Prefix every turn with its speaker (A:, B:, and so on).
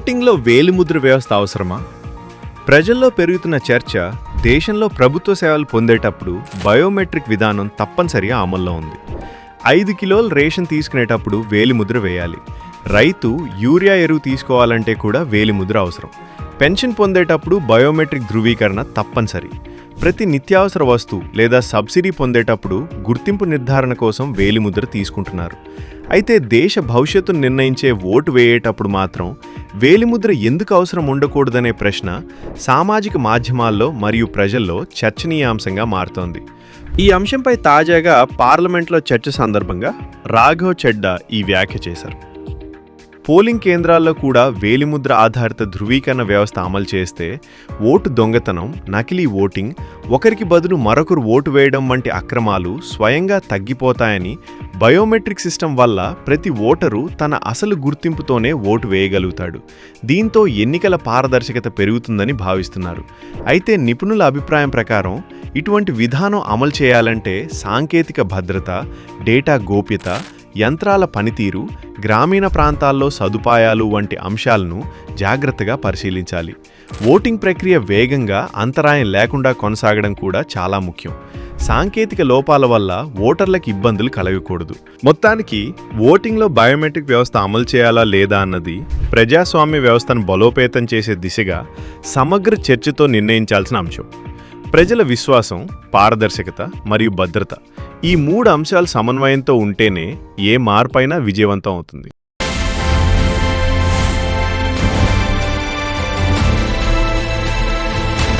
A: ఓటింగ్లో వేలిముద్ర వ్యవస్థ అవసరమా? ప్రజల్లో పెరుగుతున్న చర్చ దేశంలో ప్రభుత్వ సేవలు పొందేటప్పుడు బయోమెట్రిక్ విధానం తప్పనిసరిగా అమల్లో ఉంది. 5 కిలోల రేషన్ తీసుకునేటప్పుడు వేలిముద్ర వేయాలి. రైతు యూరియా ఎరువు తీసుకోవాలంటే కూడా వేలిముద్ర అవసరం. పెన్షన్ పొందేటప్పుడు బయోమెట్రిక్ ధృవీకరణ తప్పనిసరి. ప్రతి నిత్యావసర వస్తువు లేదా సబ్సిడీ పొందేటప్పుడు గుర్తింపు నిర్ధారణ కోసం వేలిముద్ర తీసుకుంటున్నారు. అయితే దేశ భవిష్యత్తును నిర్ణయించే ఓటు వేయేటప్పుడు మాత్రం వేలిముద్ర ఎందుకు అవసరం ఉండకూడదనే ప్రశ్న సామాజిక మాధ్యమాల్లో మరియు ప్రజల్లో చర్చనీయాంశంగా మారుతోంది. ఈ అంశంపై తాజాగా పార్లమెంట్లో చర్చ సందర్భంగా రాఘవ్ చెడ్డా ఈ వ్యాఖ్య చేశారు. పోలింగ్ కేంద్రాల్లో కూడా వేలిముద్ర ఆధారిత ధృవీకరణ వ్యవస్థ అమలు చేస్తే ఓటు దొంగతనం, నకిలీ ఓటింగ్, ఒకరికి బదులు మరొకరు ఓటు వేయడం వంటి అక్రమాలు స్వయంగా తగ్గిపోతాయని, బయోమెట్రిక్ సిస్టమ్ వల్ల ప్రతి ఓటరు తన అసలు గుర్తింపుతోనే ఓటు వేయగలుగుతాడు. దీంతో ఎన్నికల పారదర్శకత పెరుగుతుందని భావిస్తున్నారు. అయితే నిపుణుల అభిప్రాయం ప్రకారం ఇటువంటి విధానం అమలు చేయాలంటే సాంకేతిక భద్రత, డేటా గోప్యత, యంత్రాల పనితీరు, గ్రామీణ ప్రాంతాల్లో సదుపాయాలు వంటి అంశాలను జాగ్రత్తగా పరిశీలించాలి. ఓటింగ్ ప్రక్రియ వేగంగా, అంతరాయం లేకుండా కొనసాగడం కూడా చాలా ముఖ్యం. సాంకేతిక లోపాల వల్ల ఓటర్లకు ఇబ్బందులు కలగకూడదు. మొత్తానికి ఓటింగ్లో బయోమెట్రిక్ వ్యవస్థ అమలు చేయాలా లేదా అన్నది ప్రజాస్వామ్య వ్యవస్థను బలోపేతం చేసే దిశగా సమగ్ర చర్చతో నిర్ణయించాల్సిన అంశం. ప్రజల విశ్వాసం, పారదర్శకత మరియు భద్రత, ఈ 3 అంశాలు సమన్వయంతో ఉంటేనే ఏ మార్పైనా విజయవంతం అవుతుంది.